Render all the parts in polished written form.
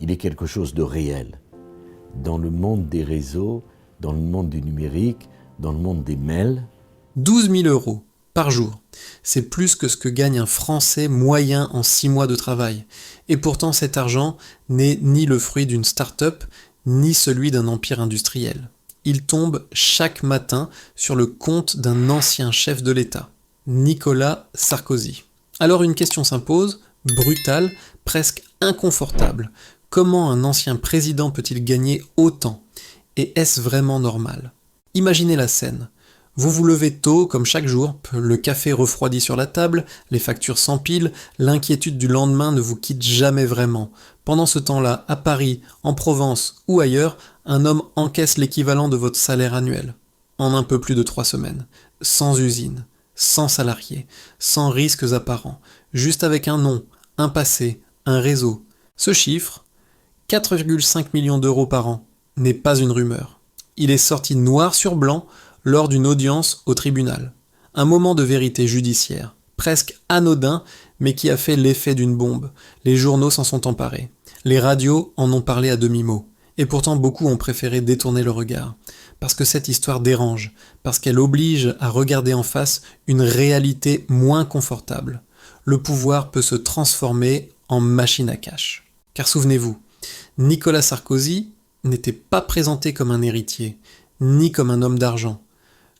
il est quelque chose de réel. Dans le monde des réseaux, dans le monde du numérique, dans le monde des mails. 12 000 euros par jour. C'est plus que ce que gagne un Français moyen en 6 mois de travail. Et pourtant cet argent n'est ni le fruit d'une start-up, ni celui d'un empire industriel. Il tombe chaque matin sur le compte d'un ancien chef de l'État, Nicolas Sarkozy. Alors une question s'impose, brutale, presque inconfortable. Comment un ancien président peut-il gagner autant ? Et est-ce vraiment normal ? Imaginez la scène. Vous vous levez tôt, comme chaque jour, le café refroidi sur la table, les factures s'empilent, l'inquiétude du lendemain ne vous quitte jamais vraiment. Pendant ce temps-là, à Paris, en Provence ou ailleurs, un homme encaisse l'équivalent de votre salaire annuel. En un peu plus de 3 semaines. Sans usine, sans salariés, sans risques apparents. Juste avec un nom, un passé, un réseau. Ce chiffre, 4,5 millions d'euros par an, n'est pas une rumeur. Il est sorti noir sur blanc lors d'une audience au tribunal. Un moment de vérité judiciaire, presque anodin, mais qui a fait l'effet d'une bombe. Les journaux s'en sont emparés. Les radios en ont parlé à demi-mot. Et pourtant beaucoup ont préféré détourner le regard. Parce que cette histoire dérange, parce qu'elle oblige à regarder en face une réalité moins confortable. Le pouvoir peut se transformer en machine à cash. Car souvenez-vous, Nicolas Sarkozy n'était pas présenté comme un héritier, ni comme un homme d'argent.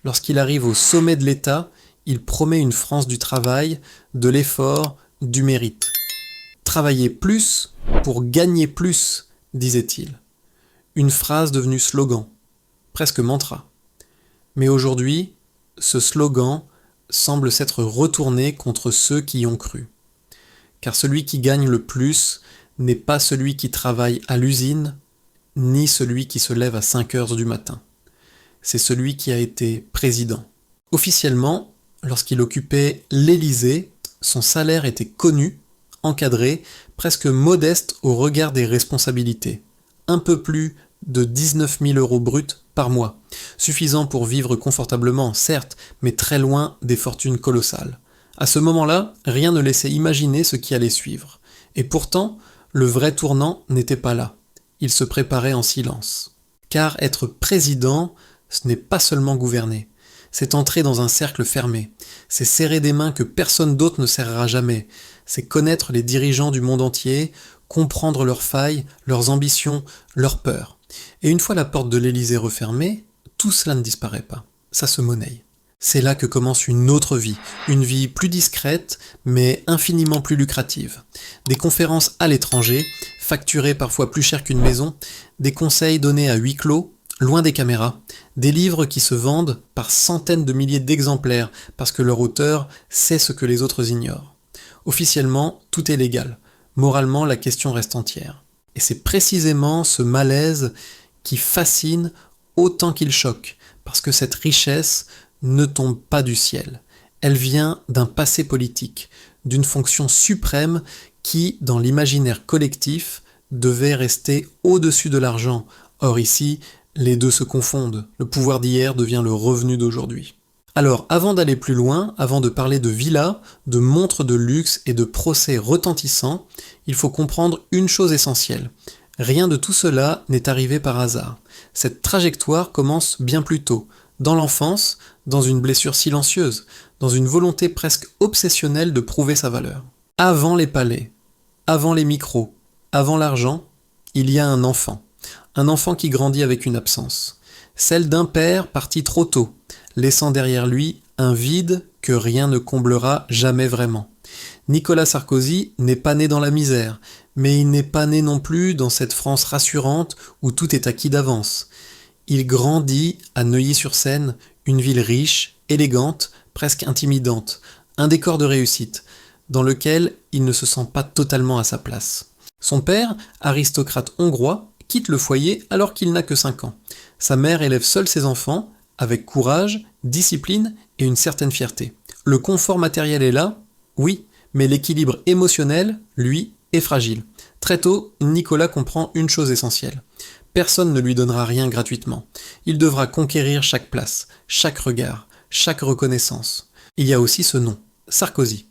Lorsqu'il arrive au sommet de l'État, il promet une France du travail, de l'effort, du mérite. Travailler plus pour gagner plus, disait-il. Une phrase devenue slogan, presque mantra. Mais aujourd'hui, ce slogan semble s'être retourné contre ceux qui y ont cru. Car celui qui gagne le plus n'est pas celui qui travaille à l'usine, ni celui qui se lève à 5 heures du matin. C'est celui qui a été président. Officiellement, lorsqu'il occupait l'Élysée, son salaire était connu, encadré, presque modeste au regard des responsabilités. Un peu plus de 19 000 euros bruts par mois, suffisant pour vivre confortablement, certes, mais très loin des fortunes colossales. À ce moment-là, rien ne laissait imaginer ce qui allait suivre. Et pourtant, le vrai tournant n'était pas là. Il se préparait en silence. Car être président, ce n'est pas seulement gouverner. C'est entrer dans un cercle fermé. C'est serrer des mains que personne d'autre ne serrera jamais. C'est connaître les dirigeants du monde entier, comprendre leurs failles, leurs ambitions, leurs peurs. Et une fois la porte de l'Élysée refermée, tout cela ne disparaît pas. Ça se monnaie. C'est là que commence une autre vie, une vie plus discrète, mais infiniment plus lucrative. Des conférences à l'étranger, facturées parfois plus cher qu'une maison, des conseils donnés à huis clos, loin des caméras, des livres qui se vendent par centaines de milliers d'exemplaires parce que leur auteur sait ce que les autres ignorent. Officiellement, tout est légal. Moralement, la question reste entière. Et c'est précisément ce malaise qui fascine autant qu'il choque, parce que cette richesse ne tombe pas du ciel. Elle vient d'un passé politique, d'une fonction suprême qui, dans l'imaginaire collectif, devait rester au-dessus de l'argent. Or ici, les deux se confondent. Le pouvoir d'hier devient le revenu d'aujourd'hui. Alors, avant d'aller plus loin, avant de parler de villas, de montres de luxe et de procès retentissants, il faut comprendre une chose essentielle. Rien de tout cela n'est arrivé par hasard. Cette trajectoire commence bien plus tôt, dans l'enfance, dans une blessure silencieuse, dans une volonté presque obsessionnelle de prouver sa valeur. Avant les palais, avant les micros, avant l'argent, il y a un enfant. Un enfant qui grandit avec une absence. Celle d'un père parti trop tôt, laissant derrière lui un vide que rien ne comblera jamais vraiment. Nicolas Sarkozy n'est pas né dans la misère, mais il n'est pas né non plus dans cette France rassurante où tout est acquis d'avance. Il grandit à Neuilly-sur-Seine, une ville riche, élégante, presque intimidante, un décor de réussite, dans lequel il ne se sent pas totalement à sa place. Son père, aristocrate hongrois, quitte le foyer alors qu'il n'a que 5 ans. Sa mère élève seule ses enfants, avec courage, discipline et une certaine fierté. Le confort matériel est là, oui, mais l'équilibre émotionnel, lui, est fragile. Très tôt, Nicolas comprend une chose essentielle. Personne ne lui donnera rien gratuitement. Il devra conquérir chaque place, chaque regard, chaque reconnaissance. Il y a aussi ce nom, Sarkozy.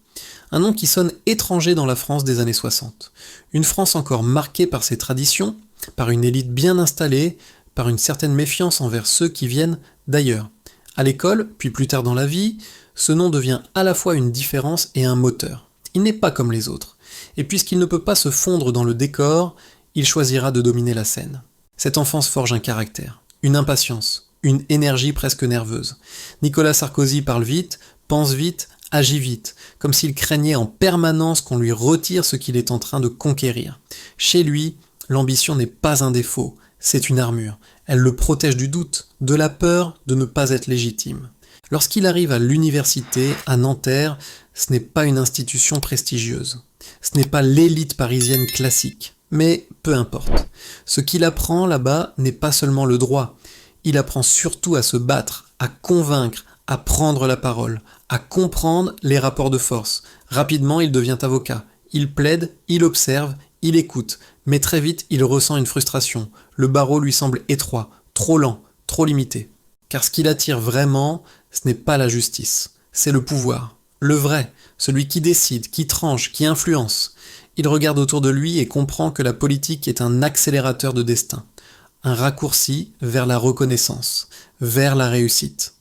Un nom qui sonne étranger dans la France des années 60. Une France encore marquée par ses traditions, par une élite bien installée, par une certaine méfiance envers ceux qui viennent d'ailleurs. À l'école, puis plus tard dans la vie, ce nom devient à la fois une différence et un moteur. Il n'est pas comme les autres. Et puisqu'il ne peut pas se fondre dans le décor, il choisira de dominer la scène. Cette enfance forge un caractère, une impatience, une énergie presque nerveuse. Nicolas Sarkozy parle vite, pense vite, agit vite, comme s'il craignait en permanence qu'on lui retire ce qu'il est en train de conquérir. Chez lui, l'ambition n'est pas un défaut, c'est une armure. Elle le protège du doute, de la peur de ne pas être légitime. Lorsqu'il arrive à l'université, à Nanterre, ce n'est pas une institution prestigieuse. Ce n'est pas l'élite parisienne classique. Mais peu importe. Ce qu'il apprend là-bas n'est pas seulement le droit. Il apprend surtout à se battre, à convaincre, à prendre la parole, à comprendre les rapports de force. Rapidement, il devient avocat. Il plaide, il observe, il écoute. Mais très vite, il ressent une frustration. Le barreau lui semble étroit, trop lent, trop limité. Car ce qui l'attire vraiment, ce n'est pas la justice, c'est le pouvoir. Le vrai, celui qui décide, qui tranche, qui influence. Il regarde autour de lui et comprend que la politique est un accélérateur de destin, un raccourci vers la reconnaissance, vers la réussite,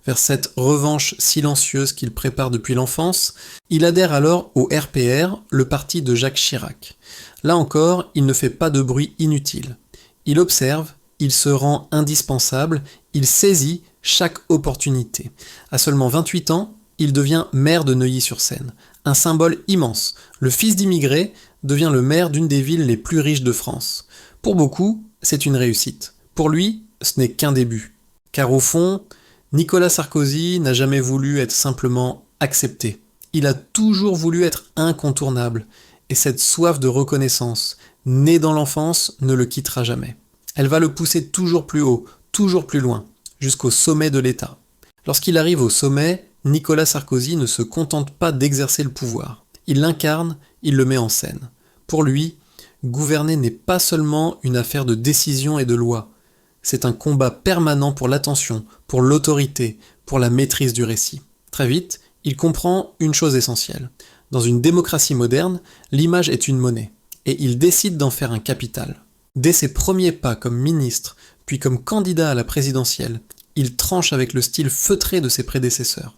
vers cette revanche silencieuse qu'il prépare depuis l'enfance. Il adhère alors au RPR, le parti de Jacques Chirac. Là encore, il ne fait pas de bruit inutile. Il observe, il se rend indispensable, il saisit chaque opportunité. À seulement 28 ans, il devient maire de Neuilly-sur-Seine. Un symbole immense. Le fils d'immigrés devient le maire d'une des villes les plus riches de France. Pour beaucoup, c'est une réussite. Pour lui, ce n'est qu'un début. Car au fond, Nicolas Sarkozy n'a jamais voulu être simplement accepté. Il a toujours voulu être incontournable. Et cette soif de reconnaissance, née dans l'enfance, ne le quittera jamais. Elle va le pousser toujours plus haut, toujours plus loin, jusqu'au sommet de l'État. Lorsqu'il arrive au sommet, Nicolas Sarkozy ne se contente pas d'exercer le pouvoir. Il l'incarne, il le met en scène. Pour lui, gouverner n'est pas seulement une affaire de décision et de loi. C'est un combat permanent pour l'attention, pour l'autorité, pour la maîtrise du récit. Très vite, il comprend une chose essentielle. Dans une démocratie moderne, l'image est une monnaie, et il décide d'en faire un capital. Dès ses premiers pas comme ministre, puis comme candidat à la présidentielle, il tranche avec le style feutré de ses prédécesseurs.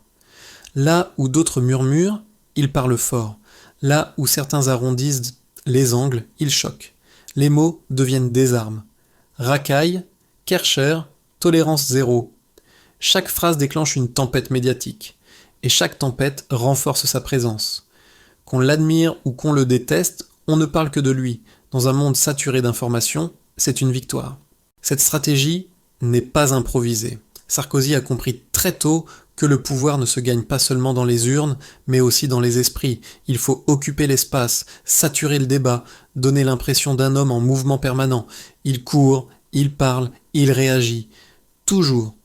Là où d'autres murmurent, il parle fort. Là où certains arrondissent les angles, il choque. Les mots deviennent des armes. Racaille, Kercher, tolérance zéro. Chaque phrase déclenche une tempête médiatique. Et chaque tempête renforce sa présence. Qu'on l'admire ou qu'on le déteste, on ne parle que de lui. Dans un monde saturé d'informations, c'est une victoire. Cette stratégie n'est pas improvisée. Sarkozy a compris très tôt que le pouvoir ne se gagne pas seulement dans les urnes, mais aussi dans les esprits. Il faut occuper l'espace, saturer le débat, donner l'impression d'un homme en mouvement permanent. Il court, il parle, il réagit. Toujours.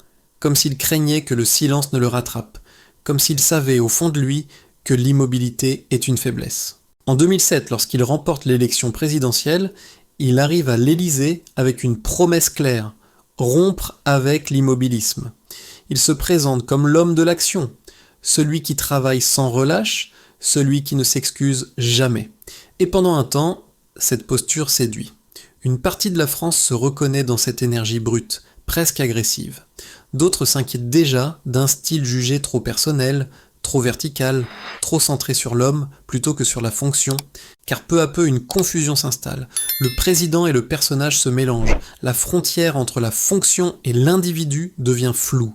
Comme s'il craignait que le silence ne le rattrape. Comme s'il savait au fond de lui que l'immobilité est une faiblesse. En 2007, lorsqu'il remporte l'élection présidentielle, il arrive à l'Élysée avec une promesse claire. Rompre avec l'immobilisme. Il se présente comme l'homme de l'action, celui qui travaille sans relâche, celui qui ne s'excuse jamais. Et pendant un temps, cette posture séduit. Une partie de la France se reconnaît dans cette énergie brute, presque agressive. D'autres s'inquiètent déjà d'un style jugé trop personnel, trop vertical, trop centré sur l'homme plutôt que sur la fonction, car peu à peu une confusion s'installe. Le président et le personnage se mélangent, la frontière entre la fonction et l'individu devient floue.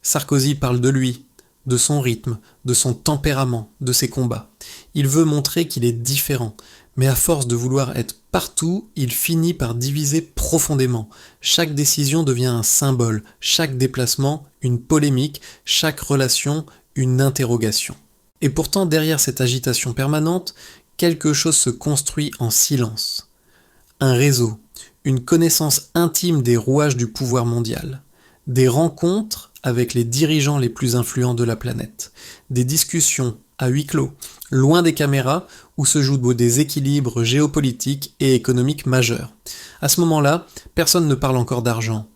Sarkozy parle de lui, de son rythme, de son tempérament, de ses combats. Il veut montrer qu'il est différent, mais à force de vouloir être partout, il finit par diviser profondément. Chaque décision devient un symbole, chaque déplacement une polémique, chaque relation une interrogation. Et pourtant, derrière cette agitation permanente, quelque chose se construit en silence. Un réseau, une connaissance intime des rouages du pouvoir mondial, des rencontres avec les dirigeants les plus influents de la planète, des discussions à huis clos, loin des caméras, où se jouent des équilibres géopolitiques et économiques majeurs. À ce moment-là, personne ne parle encore d'argent.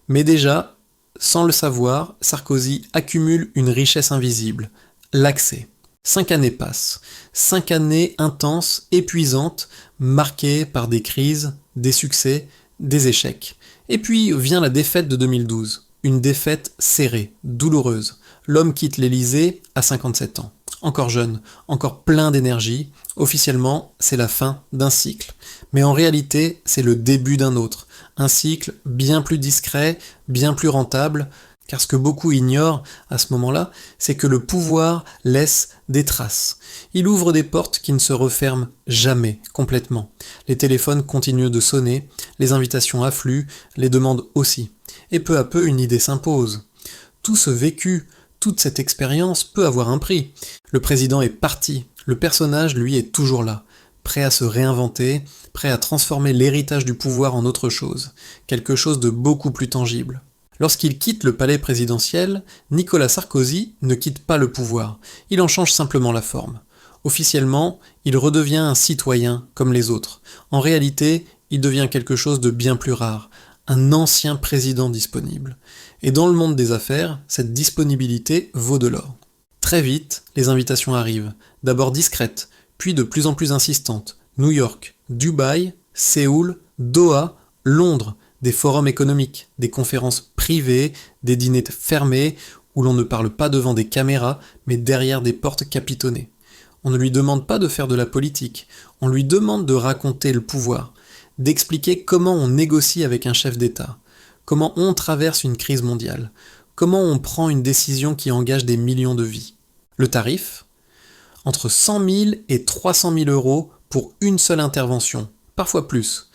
Mais déjà, sans le savoir, Sarkozy accumule une richesse invisible, l'accès. 5 années passent. 5 années intenses, épuisantes, marquées par des crises, des succès, des échecs. Et puis vient la défaite de 2012. Une défaite serrée, douloureuse. L'homme quitte l'Élysée à 57 ans. Encore jeune, encore plein d'énergie. Officiellement, c'est la fin d'un cycle. Mais en réalité, c'est le début d'un autre. Un cycle bien plus discret, bien plus rentable. Car ce que beaucoup ignorent à ce moment-là, c'est que le pouvoir laisse des traces. Il ouvre des portes qui ne se referment jamais complètement. Les téléphones continuent de sonner, les invitations affluent, les demandes aussi. Et peu à peu, une idée s'impose. Tout ce vécu, toute cette expérience peut avoir un prix. Le président est parti, le personnage, lui, est toujours là, prêt à se réinventer, prêt à transformer l'héritage du pouvoir en autre chose, quelque chose de beaucoup plus tangible. Lorsqu'il quitte le palais présidentiel, Nicolas Sarkozy ne quitte pas le pouvoir, il en change simplement la forme. Officiellement, il redevient un citoyen comme les autres. En réalité, il devient quelque chose de bien plus rare, un ancien président disponible. Et dans le monde des affaires, cette disponibilité vaut de l'or. Très vite, les invitations arrivent, d'abord discrètes, puis de plus en plus insistantes. New York, Dubaï, Séoul, Doha, Londres, des forums économiques, des conférences privées, des dîners fermés, où l'on ne parle pas devant des caméras, mais derrière des portes capitonnées. On ne lui demande pas de faire de la politique, on lui demande de raconter le pouvoir, d'expliquer comment on négocie avec un chef d'État, comment on traverse une crise mondiale, comment on prend une décision qui engage des millions de vies. Le tarif ? Entre 100 000 et 300 000 euros pour une seule intervention, parfois plus.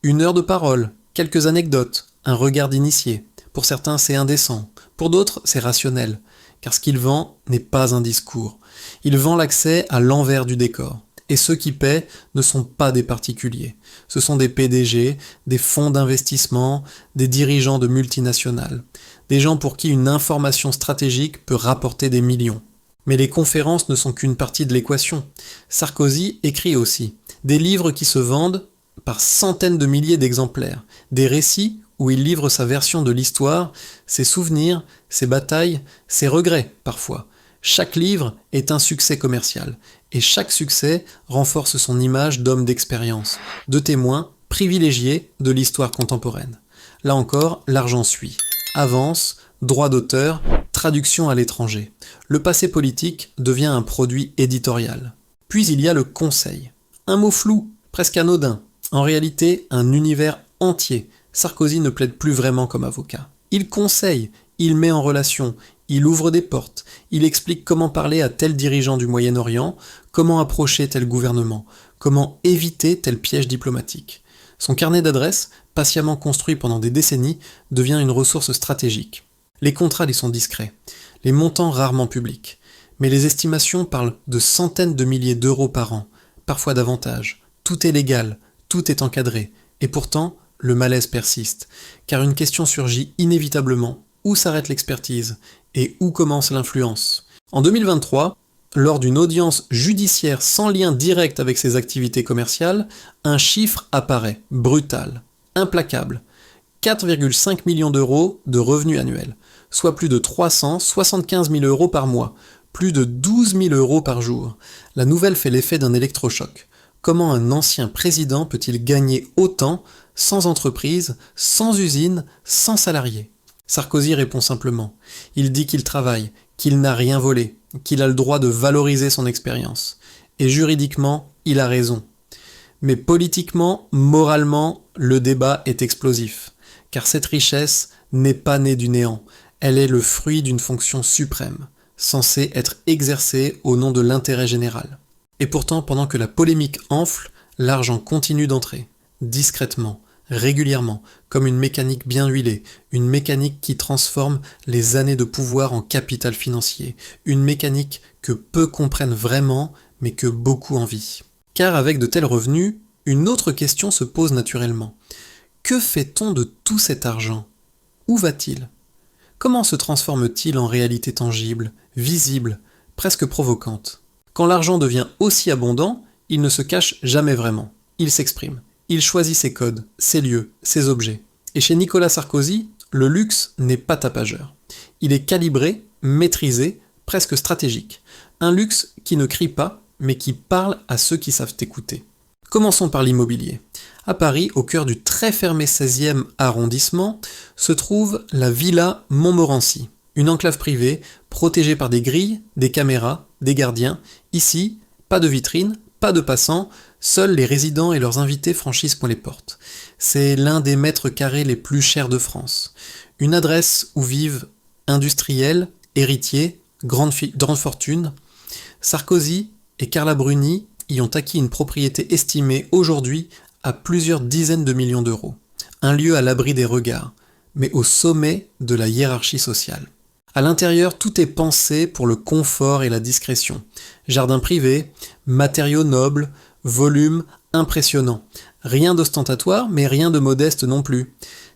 1 heure de parole, quelques anecdotes, un regard d'initié. Pour certains, c'est indécent. Pour d'autres, c'est rationnel. Car ce qu'il vend n'est pas un discours. Il vend l'accès à l'envers du décor. Et ceux qui paient ne sont pas des particuliers. Ce sont des PDG, des fonds d'investissement, des dirigeants de multinationales. Des gens pour qui une information stratégique peut rapporter des millions. Mais les conférences ne sont qu'une partie de l'équation. Sarkozy écrit aussi des livres qui se vendent par centaines de milliers d'exemplaires, des récits où il livre sa version de l'histoire, ses souvenirs, ses batailles, ses regrets parfois. Chaque livre est un succès commercial, et chaque succès renforce son image d'homme d'expérience, de témoin privilégié de l'histoire contemporaine. Là encore, l'argent suit. Avance, droit d'auteur, traduction à l'étranger. Le passé politique devient un produit éditorial. Puis il y a le conseil. Un mot flou, presque anodin. En réalité, un univers entier. Sarkozy ne plaide plus vraiment comme avocat. Il conseille, il met en relation, il ouvre des portes, il explique comment parler à tel dirigeant du Moyen-Orient, comment approcher tel gouvernement, comment éviter tel piège diplomatique. Son carnet d'adresses, patiemment construit pendant des décennies, devient une ressource stratégique. Les contrats y sont discrets, les montants rarement publics, mais les estimations parlent de centaines de milliers d'euros par an, parfois davantage. Tout est légal, tout est encadré, et pourtant, le malaise persiste, car une question surgit inévitablement. Où s'arrête l'expertise et où commence l'influence ? En 2023, lors d'une audience judiciaire sans lien direct avec ses activités commerciales, un chiffre apparaît, brutal, implacable. 4,5 millions d'euros de revenus annuels, soit plus de 375 000 euros par mois, plus de 12 000 euros par jour. La nouvelle fait l'effet d'un électrochoc. Comment un ancien président peut-il gagner autant sans entreprise, sans usine, sans salariés ? Sarkozy répond simplement. Il dit qu'il travaille, qu'il n'a rien volé, qu'il a le droit de valoriser son expérience. Et juridiquement, il a raison. Mais politiquement, moralement, le débat est explosif. Car cette richesse n'est pas née du néant. Elle est le fruit d'une fonction suprême, censée être exercée au nom de l'intérêt général. Et pourtant, pendant que la polémique enfle, l'argent continue d'entrer, discrètement, régulièrement, comme une mécanique bien huilée, une mécanique qui transforme les années de pouvoir en capital financier, une mécanique que peu comprennent vraiment, mais que beaucoup envient. Car avec de tels revenus, une autre question se pose naturellement. Que fait-on de tout cet argent ? Où va-t-il ? Comment se transforme-t-il en réalité tangible, visible, presque provocante ? Quand l'argent devient aussi abondant, il ne se cache jamais vraiment. Il s'exprime. Il choisit ses codes, ses lieux, ses objets. Et chez Nicolas Sarkozy, le luxe n'est pas tapageur. Il est calibré, maîtrisé, presque stratégique. Un luxe qui ne crie pas, mais qui parle à ceux qui savent écouter. Commençons par l'immobilier. À Paris, au cœur du très fermé 16e arrondissement, se trouve la Villa Montmorency, une enclave privée protégée par des grilles, des caméras, des gardiens. Ici, pas de vitrine, pas de passants, seuls les résidents et leurs invités franchissent les portes. C'est l'un des mètres carrés les plus chers de France. Une adresse où vivent industriels, héritiers, grande fortune. Sarkozy et Carla Bruni y ont acquis une propriété estimée aujourd'hui à plusieurs dizaines de millions d'euros. Un lieu à l'abri des regards, mais au sommet de la hiérarchie sociale. À l'intérieur, tout est pensé pour le confort et la discrétion. Jardin privé, matériaux nobles, volume impressionnant. Rien d'ostentatoire, mais rien de modeste non plus.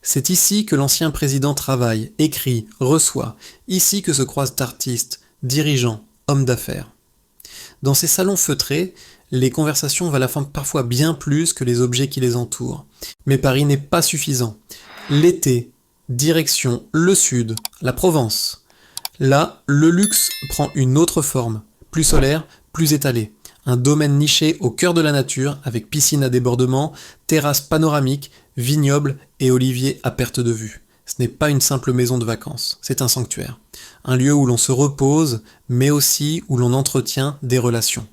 C'est ici que l'ancien président travaille, écrit, reçoit. Ici que se croisent artistes, dirigeants, hommes d'affaires. Dans ces salons feutrés, les conversations valent parfois bien plus que les objets qui les entourent. Mais Paris n'est pas suffisant. L'été, direction le sud, la Provence. Là, le luxe prend une autre forme, plus solaire, plus étalée. Un domaine niché au cœur de la nature, avec piscine à débordement, terrasse panoramique, vignoble et olivier à perte de vue. Ce n'est pas une simple maison de vacances, c'est un sanctuaire. Un lieu où l'on se repose, mais aussi où l'on entretient des relations.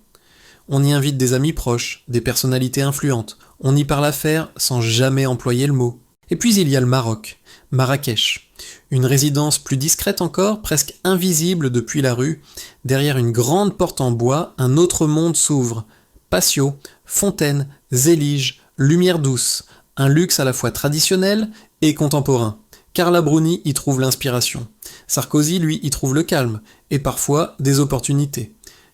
On y invite des amis proches, des personnalités influentes. On y parle affaires sans jamais employer le mot. Et puis il y a le Maroc, Marrakech. Une résidence plus discrète encore, presque invisible depuis la rue. Derrière une grande porte en bois, un autre monde s'ouvre. Patio, fontaine, zélige, lumière douce. Un luxe à la fois traditionnel et contemporain. Carla Bruni y trouve l'inspiration. Sarkozy, lui, y trouve le calme, et parfois des opportunités.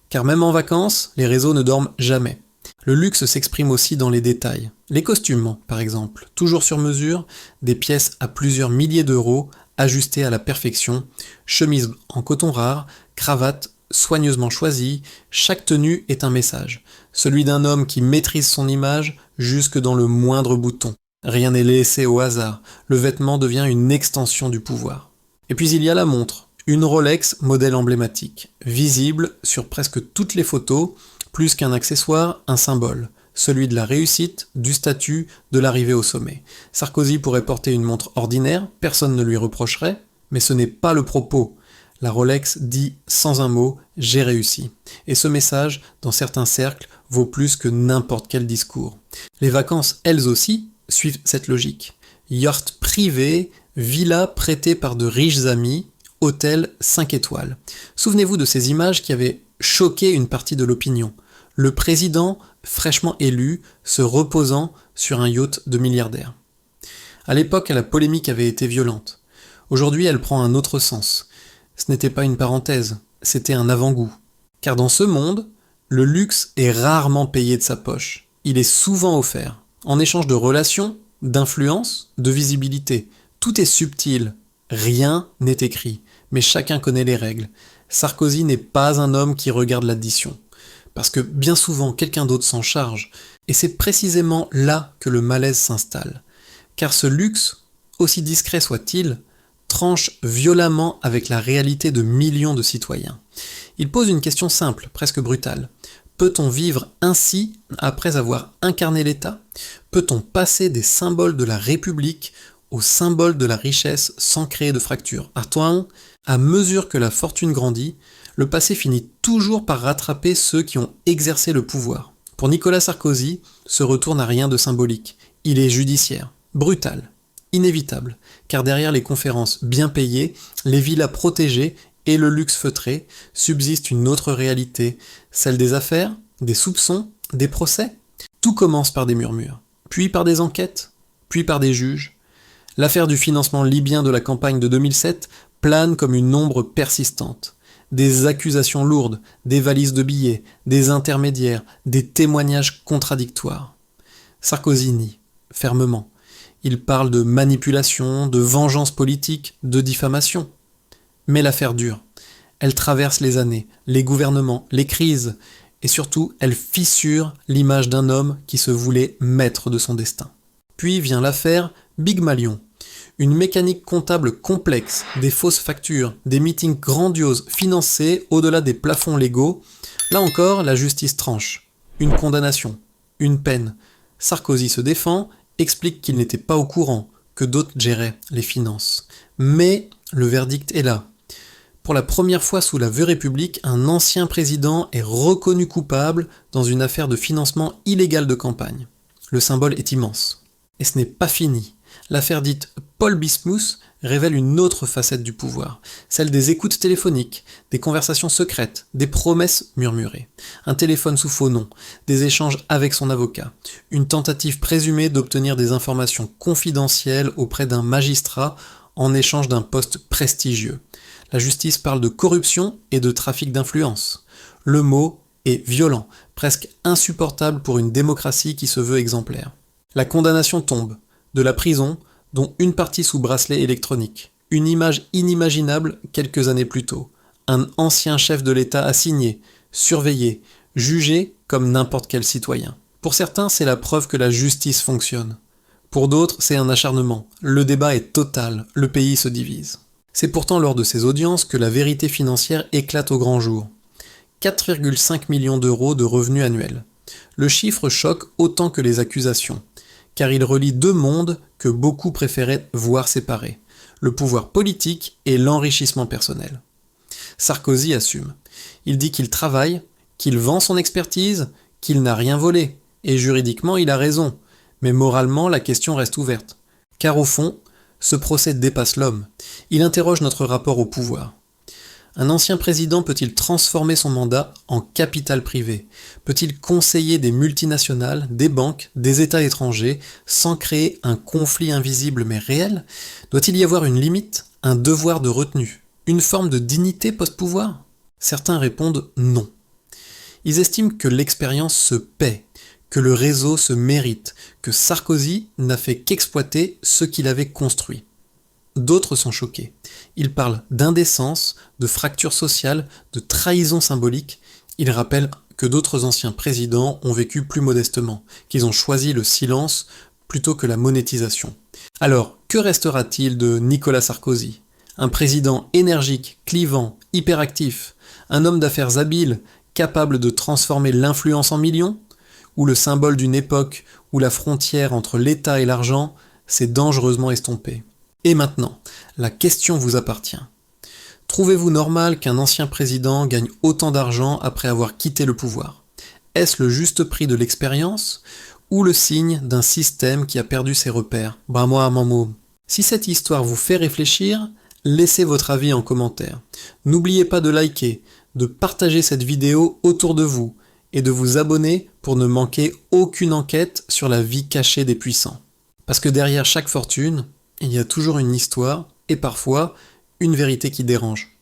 Car même en vacances, les réseaux ne dorment jamais. Le luxe s'exprime aussi dans les détails. Les costumes, par exemple, toujours sur mesure, des pièces à plusieurs milliers d'euros, ajustées à la perfection, chemise en coton rare, cravate soigneusement choisie, chaque tenue est un message. Celui d'un homme qui maîtrise son image jusque dans le moindre bouton. Rien n'est laissé au hasard, le vêtement devient une extension du pouvoir. Et puis il y a la montre, une Rolex modèle emblématique, visible sur presque toutes les photos, plus qu'un accessoire, un symbole, celui de la réussite, du statut, de l'arrivée au sommet. Sarkozy pourrait porter une montre ordinaire, personne ne lui reprocherait, mais ce n'est pas le propos. La Rolex dit sans un mot « j'ai réussi ». Et ce message, dans certains cercles, vaut plus que n'importe quel discours. Les vacances, elles aussi, suivent cette logique. Yacht privé, villa prêtée par de riches amis, hôtel 5 étoiles. Souvenez-vous de ces images qui avaient choqué une partie de l'opinion. Le président, fraîchement élu, se reposant sur un yacht de milliardaire. À l'époque, la polémique avait été violente. Aujourd'hui, elle prend un autre sens. Ce n'était pas une parenthèse, c'était un avant-goût. Car dans ce monde, le luxe est rarement payé de sa poche. Il est souvent offert, en échange de relations, d'influence, de visibilité. Tout est subtil, rien n'est écrit, mais chacun connaît les règles. Sarkozy n'est pas un homme qui regarde l'addition. Parce que bien souvent, quelqu'un d'autre s'en charge, et c'est précisément là que le malaise s'installe. Car ce luxe, aussi discret soit-il, tranche violemment avec la réalité de millions de citoyens. Il pose une question simple, presque brutale. Peut-on vivre ainsi après avoir incarné l'État ? Peut-on passer des symboles de la République aux symboles de la richesse sans créer de fracture ? Artois, à mesure que la fortune grandit, le passé finit toujours par rattraper ceux qui ont exercé le pouvoir. Pour Nicolas Sarkozy, ce retour n'a rien de symbolique. Il est judiciaire, brutal, inévitable, car derrière les conférences bien payées, les villas protégées et le luxe feutré, subsiste une autre réalité, celle des affaires, des soupçons, des procès. Tout commence par des murmures, puis par des enquêtes, puis par des juges. L'affaire du financement libyen de la campagne de 2007 plane comme une ombre persistante. Des accusations lourdes, des valises de billets, des intermédiaires, des témoignages contradictoires. Sarkozy nie, fermement. Il parle de manipulation, de vengeance politique, de diffamation. Mais l'affaire dure. Elle traverse les années, les gouvernements, les crises, et surtout, elle fissure l'image d'un homme qui se voulait maître de son destin. Puis vient l'affaire Big Malion, Une mécanique comptable complexe, des fausses factures, des meetings grandioses financés au-delà des plafonds légaux. Là encore, la justice tranche. Une condamnation, une peine. Sarkozy se défend, explique qu'il n'était pas au courant, que d'autres géraient les finances. Mais le verdict est là. Pour la première fois sous la République, un ancien président est reconnu coupable dans une affaire de financement illégal de campagne. Le symbole est immense. Et ce n'est pas fini. L'affaire dite Paul Bismuth révèle une autre facette du pouvoir, celle des écoutes téléphoniques, des conversations secrètes, des promesses murmurées, un téléphone sous faux nom, des échanges avec son avocat, une tentative présumée d'obtenir des informations confidentielles auprès d'un magistrat en échange d'un poste prestigieux. La justice parle de corruption et de trafic d'influence. Le mot est violent, presque insupportable pour une démocratie qui se veut exemplaire. La condamnation tombe, de la prison, dont une partie sous bracelet électronique. Une image inimaginable quelques années plus tôt. Un ancien chef de l'État assigné, surveillé, jugé comme n'importe quel citoyen. Pour certains, c'est la preuve que la justice fonctionne. Pour d'autres, c'est un acharnement. Le débat est total, le pays se divise. C'est pourtant lors de ces audiences que la vérité financière éclate au grand jour. 4,5 millions d'euros de revenus annuels. Le chiffre choque autant que les accusations, car il relie deux mondes que beaucoup préféraient voir séparés, le pouvoir politique et l'enrichissement personnel. Sarkozy assume. Il dit qu'il travaille, qu'il vend son expertise, qu'il n'a rien volé, et juridiquement il a raison, mais moralement la question reste ouverte. Car au fond, ce procès dépasse l'homme. Il interroge notre rapport au pouvoir. Un ancien président peut-il transformer son mandat en capital privé? Peut-il conseiller des multinationales, des banques, des États étrangers, sans créer un conflit invisible mais réel? Doit-il y avoir une limite, un devoir de retenue, une forme de dignité post-pouvoir? Certains répondent non. Ils estiment que l'expérience se paie, que le réseau se mérite, que Sarkozy n'a fait qu'exploiter ce qu'il avait construit. D'autres sont choqués. Ils parlent d'indécence, de fracture sociale, de trahison symbolique. Ils rappellent que d'autres anciens présidents ont vécu plus modestement, qu'ils ont choisi le silence plutôt que la monétisation. Alors, que restera-t-il de Nicolas Sarkozy? Un président énergique, clivant, hyperactif, un homme d'affaires habile, capable de transformer l'influence en millions? Ou le symbole d'une époque où la frontière entre l'État et l'argent s'est dangereusement estompée? Et maintenant, la question vous appartient. Trouvez-vous normal qu'un ancien président gagne autant d'argent après avoir quitté le pouvoir? Est-ce le juste prix de l'expérience ou le signe d'un système qui a perdu ses repères? Si cette histoire vous fait réfléchir, laissez votre avis en commentaire. N'oubliez pas de liker, de partager cette vidéo autour de vous et de vous abonner pour ne manquer aucune enquête sur la vie cachée des puissants. Parce que derrière chaque fortune, il y a toujours une histoire et parfois une vérité qui dérange.